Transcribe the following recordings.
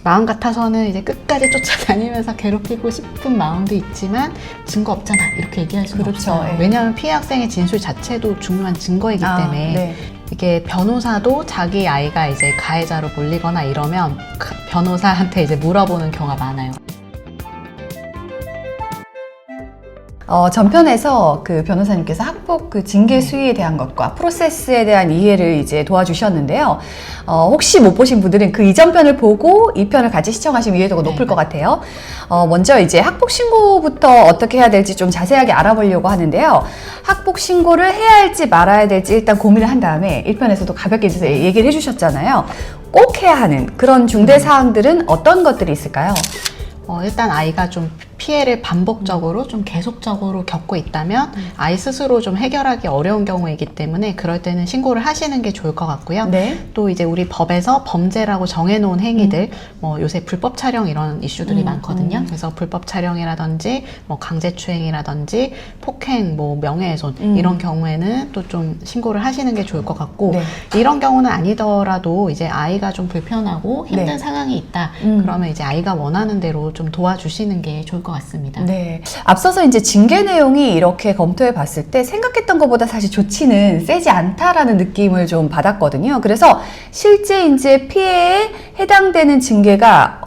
마음 같아서는 이제 끝까지 쫓아다니면서 괴롭히고 싶은 마음도 있지만 증거 없잖아 이렇게 얘기할 수는 그렇죠. 없어요. 예. 왜냐하면 피해 학생의 진술 자체도 중요한 증거이기 때문에 네. 이게 변호사도 자기 아이가 이제 가해자로 몰리거나 이러면 변호사한테 이제 물어보는 경우가 많아요. 전편에서 그 변호사님께서 학폭 그 징계 수위에 대한 것과 프로세스에 대한 이해를 이제 도와주셨는데요. 혹시 못 보신 분들은 그 이전 편을 보고 이 편을 같이 시청하시면 이해도가 높을 것 같아요. 먼저 이제 학폭 신고부터 어떻게 해야 될지 좀 자세하게 알아보려고 하는데요. 학폭 신고를 해야 할지 말아야 될지 일단 고민을 한 다음에 1편에서도 가볍게 얘기를 해주셨잖아요. 꼭 해야 하는 그런 중대 사항들은 어떤 것들이 있을까요? 일단 아이가 좀 피해를 반복적으로 좀 계속적으로 겪고 있다면 아이 스스로 좀 해결하기 어려운 경우이기 때문에 그럴 때는 신고를 하시는 게 좋을 것 같고요. 네. 또 이제 우리 법에서 범죄라고 정해놓은 행위들, 뭐 요새 불법 촬영 이런 이슈들이 많거든요. 그래서 불법 촬영이라든지 뭐 강제추행이라든지 폭행, 뭐 명예훼손 이런 경우에는 또 좀 신고를 하시는 게 좋을 것 같고 네. 이런 경우는 아니더라도 이제 아이가 좀 불편하고 힘든 네. 상황이 있다. 그러면 이제 아이가 원하는 대로 좀 도와주시는 게 좋을 것 같습니다. 네. 앞서서 이제 징계 내용이 이렇게 검토해 봤을 때 생각했던 것보다 사실 조치는 세지 않다라는 느낌을 좀 받았거든요. 그래서 실제 이제 피해에 해당되는 징계가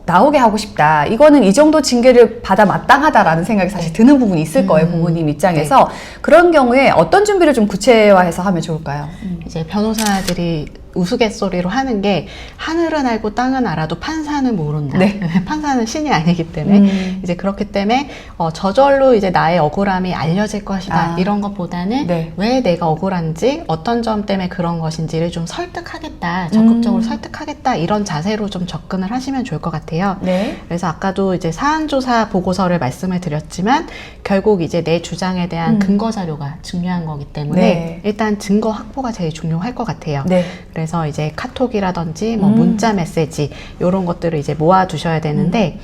나오게 하고 싶다. 이거는 이 정도 징계를 받아 마땅하다라는 생각이 사실 드는 부분이 있을 거예요. 부모님 입장에서. 네. 그런 경우에 어떤 준비를 좀 구체화해서 하면 좋을까요? 이제 변호사들이 우스갯소리로 하는 게 하늘은 알고 땅은 알아도 판사는 모른다. 네. 판사는 신이 아니기 때문에 이제 그렇기 때문에 저절로 이제 나의 억울함이 알려질 것이다. 이런 것보다는 네. 왜 내가 억울한지 어떤 점 때문에 그런 것인지를 좀 설득하겠다. 적극적으로 설득하겠다. 이런 자세로 좀 접근을 하시면 좋을 것 같아요. 네. 그래서 아까도 이제 사안조사 보고서를 말씀을 드렸지만 결국 이제 내 주장에 대한 근거 자료가 중요한 거기 때문에 네. 일단 증거 확보가 제일 중요할 것 같아요. 네. 그래서 이제 카톡이라든지 뭐 문자 메시지 이런 것들을 이제 모아 두셔야 되는데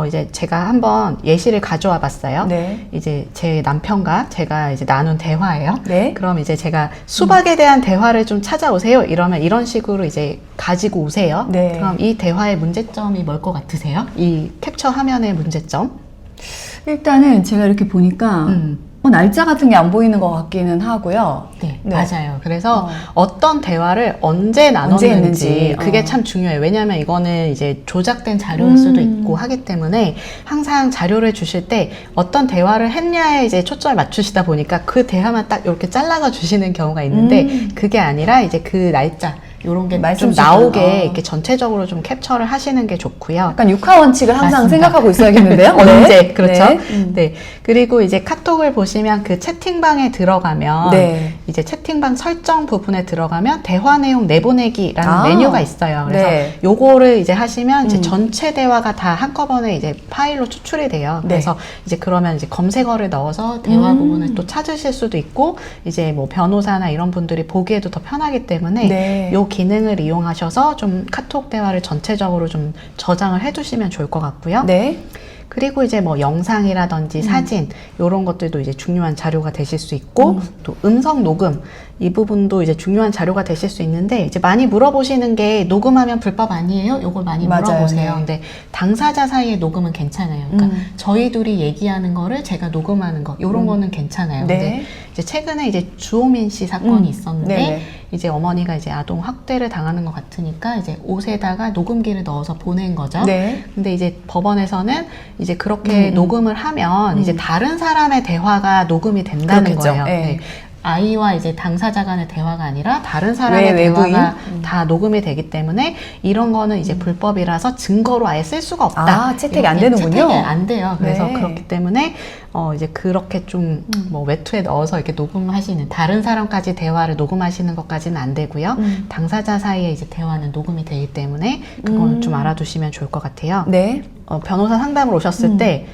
이제 제가 한번 예시를 가져와 봤어요. 네. 이제 제 남편과 제가 이제 나눈 대화예요. 네. 그럼 이제 제가 수박에 대한 대화를 좀 찾아오세요. 이러면 이런 식으로 이제 가지고 오세요. 네. 그럼 이 대화의 문제점이 뭘 것 같으세요? 이 캡처 화면의 문제점? 일단은 제가 이렇게 보니까 날짜 같은 게 안 보이는 것 같기는 하고요. 네, 네. 맞아요. 그래서 어떤 대화를 언제 나눴는지 했는지. 그게 참 중요해요. 왜냐하면 이거는 이제 조작된 자료일 수도 있고 하기 때문에 항상 자료를 주실 때 어떤 대화를 했냐에 이제 초점을 맞추시다 보니까 그 대화만 딱 이렇게 잘라서 주시는 경우가 있는데 그게 아니라 이제 그 날짜 이런 게 좀 나오게 이렇게 전체적으로 좀 캡처를 하시는 게 좋고요. 약간 육하 원칙을 항상 맞습니다. 생각하고 있어야겠는데요. 언제 그렇죠? 네. 네. 그리고 이제 카톡을 보시면 그 채팅방에 들어가면 네. 이제 채팅방 설정 부분에 들어가면 대화 내용 내보내기라는 메뉴가 있어요. 그래서 네. 요거를 이제 하시면 이제 전체 대화가 다 한꺼번에 이제 파일로 추출이 돼요. 네. 그래서 이제 그러면 이제 검색어를 넣어서 대화 부분을 또 찾으실 수도 있고 이제 뭐 변호사나 이런 분들이 보기에도 더 편하기 때문에 네. 요 기능을 이용하셔서 좀 카톡 대화를 전체적으로 좀 저장을 해두시면 좋을 것 같고요. 네. 그리고 이제 뭐 영상이라든지 사진 이런 것들도 이제 중요한 자료가 되실 수 있고 또 음성 녹음 이 부분도 이제 중요한 자료가 되실 수 있는데 이제 많이 물어보시는 게 녹음하면 불법 아니에요? 요걸 많이 맞아요. 물어보세요. 네. 근데 당사자 사이의 녹음은 괜찮아요. 그러니까 저희 둘이 얘기하는 거를 제가 녹음하는 거 요런 거는 괜찮아요. 네. 근데 이제 최근에 이제 주호민 씨 사건이 있었는데 네네. 이제 어머니가 이제 아동 학대를 당하는 것 같으니까 이제 옷에다가 녹음기를 넣어서 보낸 거죠. 네. 근데 이제 법원에서는 이제 그렇게 녹음을 하면 이제 다른 사람의 대화가 녹음이 된다는 그렇겠죠. 거예요. 네. 네. 아이와 이제 당사자 간의 대화가 아니라 다른 사람의 외부인? 대화가 다 녹음이 되기 때문에 이런 거는 이제 불법이라서 증거로 아예 쓸 수가 없다. 채택이 안 이렇게 되는군요. 채택이 안 돼요. 그래서 네. 그렇기 때문에 이제 그렇게 좀 뭐 외투에 넣어서 이렇게 녹음하시는 다른 사람까지 대화를 녹음하시는 것까지는 안 되고요. 당사자 사이에 이제 대화는 녹음이 되기 때문에 그건 좀 알아두시면 좋을 것 같아요. 네. 변호사 상담을 오셨을 때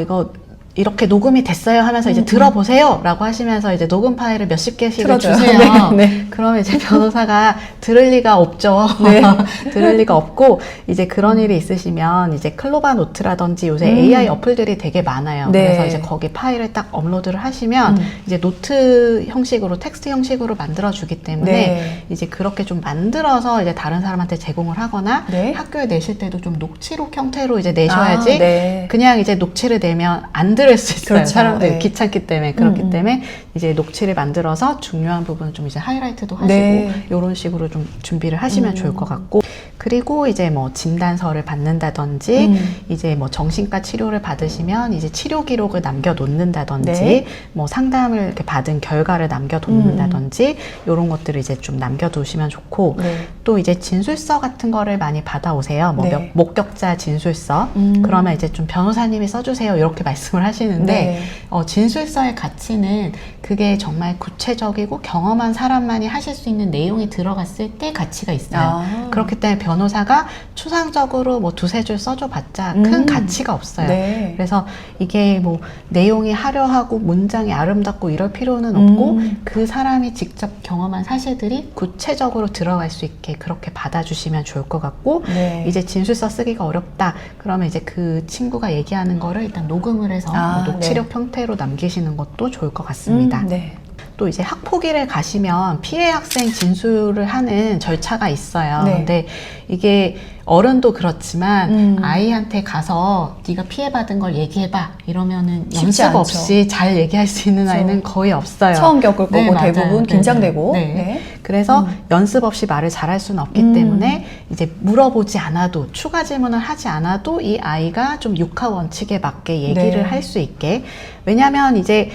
이거 이렇게 녹음이 됐어요 하면서 이제 들어보세요 라고 하시면서 이제 녹음 파일을 몇십 개씩을 틀어줘요. 주세요. 네. 그러면 이제 변호사가 들을 리가 없죠. 네. 들을 리가 없고, 이제 그런 일이 있으시면 이제 클로바 노트라든지 요새 AI 어플들이 되게 많아요. 네. 그래서 이제 거기 파일을 딱 업로드를 하시면 이제 노트 형식으로, 텍스트 형식으로 만들어주기 때문에 네. 이제 그렇게 좀 만들어서 이제 다른 사람한테 제공을 하거나 네. 학교에 내실 때도 좀 녹취록 형태로 이제 내셔야지 네. 그냥 이제 녹취를 내면 안 들을 수 있어요. 그렇죠. 사람들이 네. 귀찮기 때문에. 그렇기 때문에 이제 녹취를 만들어서 중요한 부분 좀 이제 하이라이트도 하시고 네. 이런 식으로 좀 준비를 하시면 좋을 것 같고, 그리고 이제 뭐 진단서를 받는다든지 이제 뭐 정신과 치료를 받으시면 이제 치료 기록을 남겨놓는다든지 네. 뭐 상담을 이렇게 받은 결과를 남겨놓는다든지 이런 것들을 이제 좀 남겨두시면 좋고, 네. 또 이제 진술서 같은 거를 많이 받아오세요. 뭐 네. 목격자 진술서. 그러면 이제 좀 변호사님이 써주세요 이렇게 말씀을 하시는데 네. 진술서의 가치는 그게 정말 구체적이고 경험한 사람만이 하실 수 있는 내용이 들어갔을 때 가치가 있어요. 그렇기 때문에 변호사가 추상적으로 뭐 두세 줄 써줘봤자 큰 가치가 없어요. 네. 그래서 이게 뭐 내용이 화려하고 문장이 아름답고 이럴 필요는 없고 그 사람이 직접 경험한 사실들이 구체적으로 들어갈 수 있게 그렇게 받아주시면 좋을 것 같고, 네. 이제 진술서 쓰기가 어렵다 그러면 이제 그 친구가 얘기하는 거를 일단 녹음을 해서 뭐 녹취록 형태로 남기시는 것도 좋을 것 같습니다. 네. 또 이제 학폭위를 가시면 피해 학생 진술을 하는 절차가 있어요. 네. 근데 이게 어른도 그렇지만 아이한테 가서 네가 피해받은 걸 얘기해봐 이러면은 쉽지 연습 않죠. 없이 잘 얘기할 수 있는 그렇죠. 아이는 거의 없어요. 처음 겪을 거고 맞아요. 대부분 네, 긴장되고. 네. 네. 그래서 연습 없이 말을 잘할 수는 없기 때문에 이제 물어보지 않아도, 추가 질문을 하지 않아도 이 아이가 좀 육하 원칙에 맞게 얘기를 네. 할 수 있게. 왜냐면 이제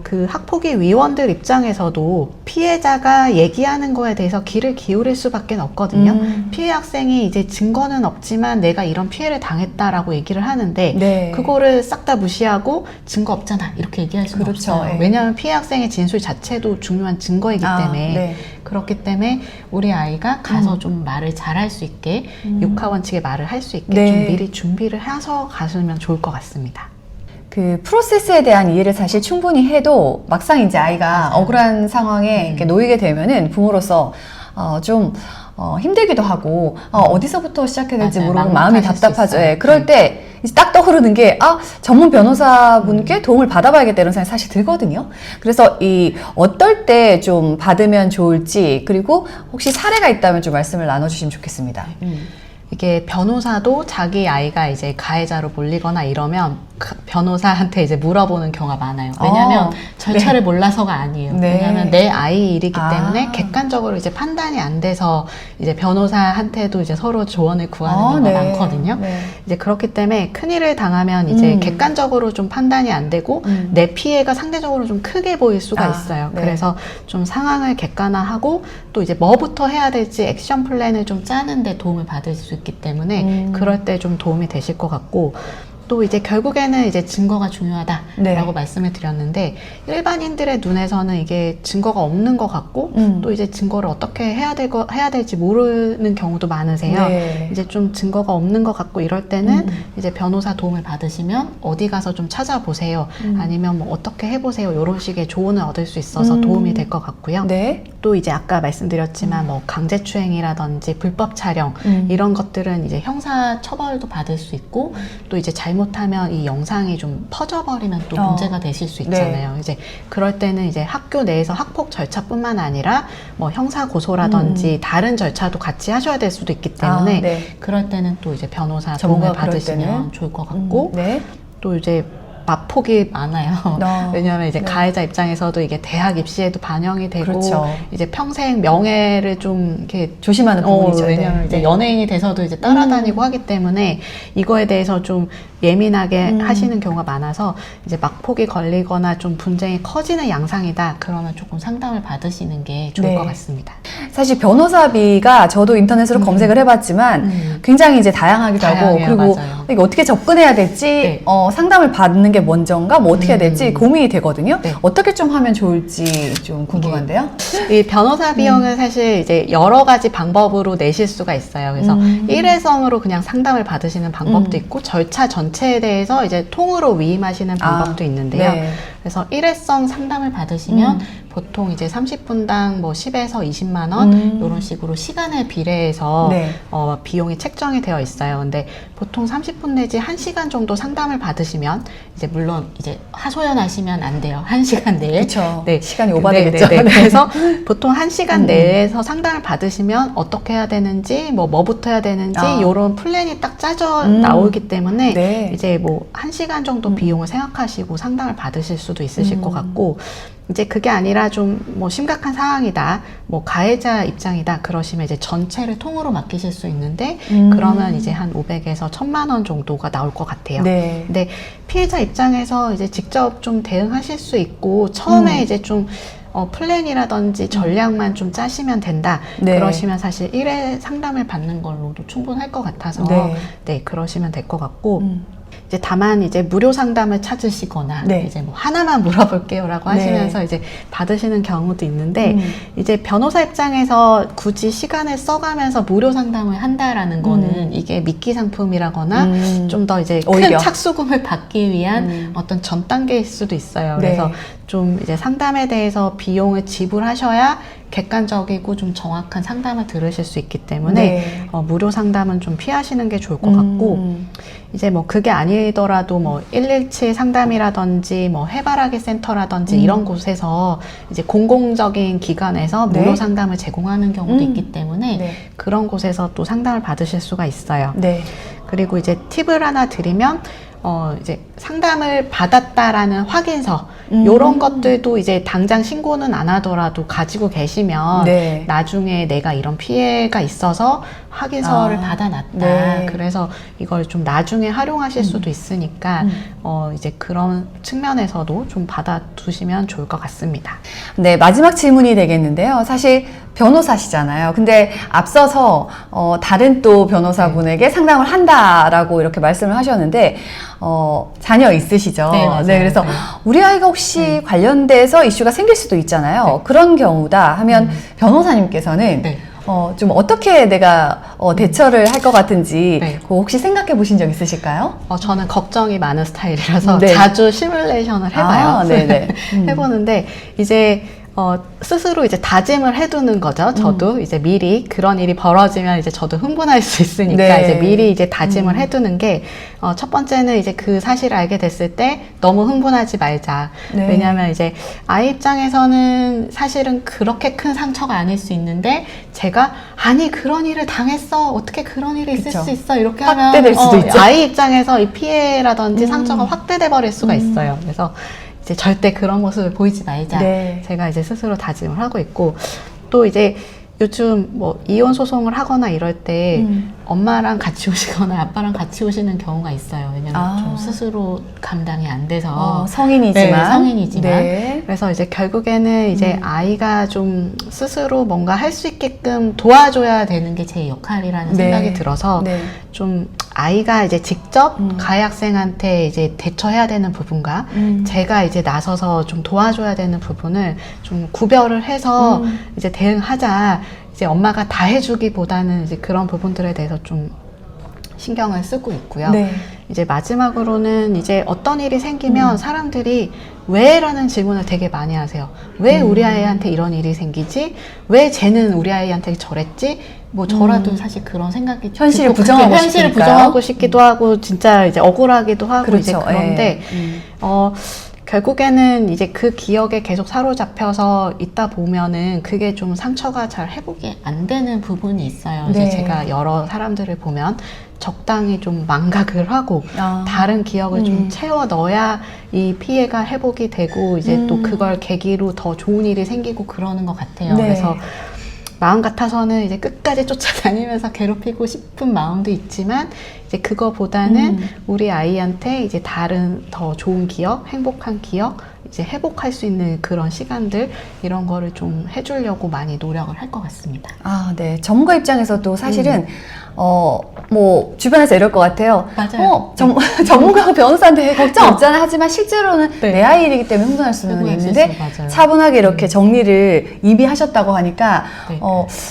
그 학폭위 위원들 입장에서도 피해자가 얘기하는 거에 대해서 귀를 기울일 수밖에 없거든요. 피해 학생이 이제 증거는 없지만 내가 이런 피해를 당했다라고 얘기를 하는데 네. 그거를 싹 다 무시하고 증거 없잖아 이렇게 얘기할 수는 그렇죠. 없어요. 네. 왜냐하면 피해 학생의 진술 자체도 중요한 증거이기 때문에. 네. 그렇기 때문에 우리 아이가 가서 좀 말을 잘할 수 있게, 육하 원칙의 말을 할 수 있게 네. 좀 미리 준비를 해서 가시면 좋을 것 같습니다. 그 프로세스에 대한 이해를 사실 충분히 해도 막상 이제 아이가 맞아요. 억울한 상황에 이렇게 놓이게 되면은 부모로서 좀 힘들기도 하고 어디서부터 시작해야 될지 맞아요. 모르고 마음이 막막하실 수 답답하죠. 있어요. 예, 그럴 때 이제 딱 떠오르는 게 전문 변호사분께 도움을 받아봐야겠다 이런 생각이 사실 들거든요. 그래서 이 어떨 때 좀 받으면 좋을지, 그리고 혹시 사례가 있다면 좀 말씀을 나눠주시면 좋겠습니다. 이게 변호사도 자기 아이가 이제 가해자로 몰리거나 이러면 그 변호사한테 이제 물어보는 경우가 많아요. 왜냐하면 절차를 몰라서가 아니에요. 네. 왜냐하면 내 아이 일이기 때문에 아. 객관적으로 이제 판단이 안 돼서 이제 변호사한테도 이제 서로 조언을 구하는 경우가 네. 많거든요. 네. 이제 그렇기 때문에 큰일을 당하면 이제 객관적으로 좀 판단이 안 되고 내 피해가 상대적으로 좀 크게 보일 수가 있어요. 네. 그래서 좀 상황을 객관화하고 또 이제 뭐부터 해야 될지 액션 플랜을 좀 짜는 데 도움을 받을 수 있기 때문에 그럴 때 좀 도움이 되실 것 같고, 또 이제 결국에는 이제 증거가 중요하다라고 네. 말씀을 드렸는데 일반인들의 눈에서는 이게 증거가 없는 것 같고 또 이제 증거를 어떻게 해야 될지 모르는 경우도 많으세요. 네. 이제 좀 증거가 없는 것 같고 이럴 때는 이제 변호사 도움을 받으시면 어디 가서 좀 찾아보세요. 아니면 뭐 어떻게 해보세요. 이런 식의 조언을 얻을 수 있어서 도움이 될 것 같고요. 네. 또 이제 아까 말씀드렸지만 뭐 강제추행이라든지 불법 촬영 이런 것들은 이제 형사 처벌도 받을 수 있고 또 이제 잘못하면 이 영상이 좀 퍼져버리면 또 문제가 되실 수 있잖아요. 이제 그럴 때는 이제 학교 내에서 학폭 절차뿐만 아니라 뭐 형사 고소라든지 다른 절차도 같이 하셔야 될 수도 있기 때문에 네. 그럴 때는 또 이제 변호사 전문가 도움을 받으시면 그럴 때는. 좋을 것 같고 네. 또 이제 마폭이 많아요. 왜냐하면 이제 네. 가해자 입장에서도 이게 대학 입시에도 반영이 되고 그렇죠. 이제 평생 명예를 좀 이렇게 조심하는 부분이죠. 왜냐하면 네. 이제 네. 연예인이 돼서도 이제 따라다니고 하기 때문에 이거에 대해서 좀 예민하게 하시는 경우가 많아서 이제 막폭이 걸리거나 좀 분쟁이 커지는 양상이다. 그러면 조금 상담을 받으시는 게 좋을 네. 것 같습니다. 사실 변호사비가 저도 인터넷으로 검색을 해봤지만 굉장히 이제 다양하기도 하고, 다양해요. 그리고 맞아요. 이게 어떻게 접근해야 될지 네. 상담을 받는 게 먼저인가 뭐 어떻게 해야 될지 고민이 되거든요. 네. 어떻게 좀 하면 좋을지 좀 궁금한데요. 이 변호사 비용은 사실 이제 여러 가지 방법으로 내실 수가 있어요. 그래서 일회성으로 그냥 상담을 받으시는 방법도 있고 절차 전체를 전체에 대해서 이제 통으로 위임하시는 방법도 있는데요. 네. 그래서 일회성 상담을 받으시면 보통 이제 30분당 뭐 10에서 20만 원 이런 식으로 시간에 비례해서 네. 비용이 책정이 되어 있어요. 근데 보통 30분 내지 1시간 정도 상담을 받으시면 이제 물론 이제 하소연하시면 안 돼요. 1시간 내에. 그렇죠. 네. 시간이 오버되겠죠. 네. 그래서 보통 1시간 내에서 상담을 받으시면 어떻게 해야 되는지 뭐부터 해야 되는지 이런 플랜이 딱 짜져 나오기 때문에 네. 이제 뭐 1시간 정도 비용을 생각하시고 상담을 받으실 수도 있으실 것 같고 이제 그게 아니라 좀 뭐 심각한 상황이다, 뭐 가해자 입장이다 그러시면 이제 전체를 통으로 맡기실 수 있는데 그러면 이제 한 500에서 1000만 원 정도가 나올 것 같아요. 네. 근데 피해자 입장에서 이제 직접 좀 대응하실 수 있고 처음에 이제 좀 플랜이라든지 전략만 좀 짜시면 된다. 네. 그러시면 사실 1회 상담을 받는 걸로도 충분할 것 같아서 네, 그러시면 될 것 같고 이제 다만 이제 무료 상담을 찾으시거나 네. 이제 뭐 하나만 물어볼게요라고 하시면서 이제 받으시는 경우도 있는데 이제 변호사 입장에서 굳이 시간을 써가면서 무료 상담을 한다라는 거는 이게 미끼 상품이라거나 좀 더 이제 오히려. 큰 착수금을 받기 위한 어떤 전 단계일 수도 있어요. 네. 그래서 좀 이제 상담에 대해서 비용을 지불하셔야 객관적이고 좀 정확한 상담을 들으실 수 있기 때문에 네. 무료 상담은 좀 피하시는 게 좋을 것 같고 이제 뭐 그게 아니더라도 뭐 117 상담이라든지 뭐 해바라기 센터라든지 이런 곳에서 이제 공공적인 기관에서 네. 무료 상담을 제공하는 경우도 있기 때문에 네. 그런 곳에서 또 상담을 받으실 수가 있어요. 네. 그리고 이제 팁을 하나 드리면 이제 상담을 받았다라는 확인서 요런 것들도 이제 당장 신고는 안 하더라도 가지고 계시면 네. 나중에 내가 이런 피해가 있어서 확인서를 받아놨다. 네. 그래서 이걸 좀 나중에 활용하실 수도 있으니까 이제 그런 측면에서도 좀 받아두시면 좋을 것 같습니다. 네, 마지막 질문이 되겠는데요. 사실 변호사시잖아요. 근데 앞서서 다른 또 변호사분에게 상담을 한다라고 이렇게 말씀을 하셨는데 자녀 있으시죠? 네, 맞아요. 그래서 네. 우리 아이가 혹시 관련돼서 이슈가 생길 수도 있잖아요. 그런 경우다 하면 변호사님께서는 네. 좀 어떻게 내가 대처를 할 것 같은지 네. 그거 혹시 생각해 보신 적 있으실까요? 저는 걱정이 많은 스타일이라서 네. 자주 시뮬레이션을 해봐요. 아, 네네. 해보는데 이제 스스로 이제 다짐을 해두는 거죠. 저도 이제 미리 그런 일이 벌어지면 이제 저도 흥분할 수 있으니까 네. 이제 미리 이제 다짐을 해두는 게 첫 번째는 이제 그 사실을 알게 됐을 때 너무 흥분하지 말자. 네. 왜냐하면 이제 아이 입장에서는 사실은 그렇게 큰 상처가 아닐 수 있는데 제가 아니 그런 일을 당했어. 어떻게 그런 일이 있을 그쵸. 수 있어. 이렇게 확대될 하면 수도 있죠. 아이 입장에서 이 피해라든지 상처가 확대돼 버릴 수가 있어요. 그래서 이제 절대 그런 모습을 보이지 말자. 네. 제가 이제 스스로 다짐을 하고 있고 또 이제 요즘 뭐 이혼 소송을 하거나 이럴 때 엄마랑 같이 오시거나 아빠랑 같이 오시는 경우가 있어요. 왜냐면 좀 스스로 감당이 안 돼서 성인이지만 네, 성인이지만 네. 그래서 이제 결국에는 이제 아이가 좀 스스로 뭔가 할 수 있게끔 도와줘야 되는 게 제 역할이라는 네. 생각이 들어서 네. 좀 아이가 이제 직접 가해 학생한테 이제 대처해야 되는 부분과 제가 이제 나서서 좀 도와줘야 되는 부분을 좀 구별을 해서 이제 대응하자. 이제 엄마가 다 해주기보다는 이제 그런 부분들에 대해서 좀 신경을 쓰고 있고요. 네. 이제 마지막으로는 이제 어떤 일이 생기면 사람들이 왜? 라는 질문을 되게 많이 하세요. 왜 우리 아이한테 이런 일이 생기지? 왜 쟤는 우리 아이한테 저랬지? 뭐 저라도 사실 그런 생각이 현실을 들고 부정하고 그게 현실을 싶으니까요. 부정하고 싶기도 하고 진짜 이제 억울하기도 하고 그렇죠. 이제 그런데 결국에는 이제 그 기억에 계속 사로잡혀서 있다 보면은 그게 좀 상처가 잘 회복이 안 되는 부분이 있어요. 네. 이제 제가 여러 사람들을 보면 적당히 좀 망각을 하고 다른 기억을 좀 채워 넣어야 이 피해가 회복이 되고 이제 또 그걸 계기로 더 좋은 일이 생기고 그러는 것 같아요. 네. 그래서 마음 같아서는 이제 끝까지 쫓아다니면서 괴롭히고 싶은 마음도 있지만 이제 그거보다는 우리 아이한테 이제 다른 더 좋은 기억, 행복한 기억 이제 회복할 수 있는 그런 시간들 이런 거를 좀 해주려고 많이 노력을 할 것 같습니다. 아, 네. 전문가 입장에서도 사실은 뭐 주변에서 이럴 것 같아요. 맞아요. 전문가가 변호사인데 걱정 없잖아. 하지만 실제로는 네. 내 할 일이기 때문에 흥분할 수는 흥분할 수 있는데 있어요. 맞아요. 차분하게 이렇게 정리를 이미 하셨다고 하니까 네.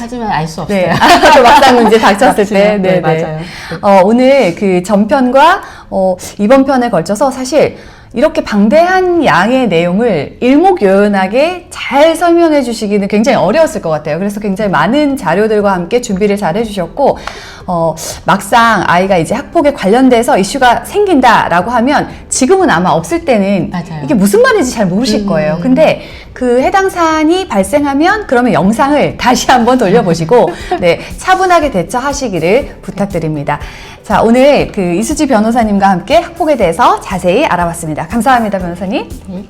하지만 알 수 없어요. 네. 또 막상 이제 닥쳤을 때. 네, 맞아요. 오늘 그 전편과 이번 편에 걸쳐서 사실 이렇게 방대한 양의 내용을 일목요연하게 잘 설명해 주시기는 굉장히 어려웠을 것 같아요. 그래서 굉장히 많은 자료들과 함께 준비를 잘 해주셨고, 막상 아이가 이제 학폭에 관련돼서 이슈가 생긴다라고 하면 지금은 아마 없을 때는 맞아요. 이게 무슨 말인지 잘 모르실 거예요. 근데 그 해당 사안이 발생하면 그러면 영상을 다시 한번 돌려보시고 네, 차분하게 대처하시기를 부탁드립니다. 자, 오늘 그 이수지 변호사님과 함께 학폭에 대해서 자세히 알아봤습니다. 감사합니다, 변호사님. 네.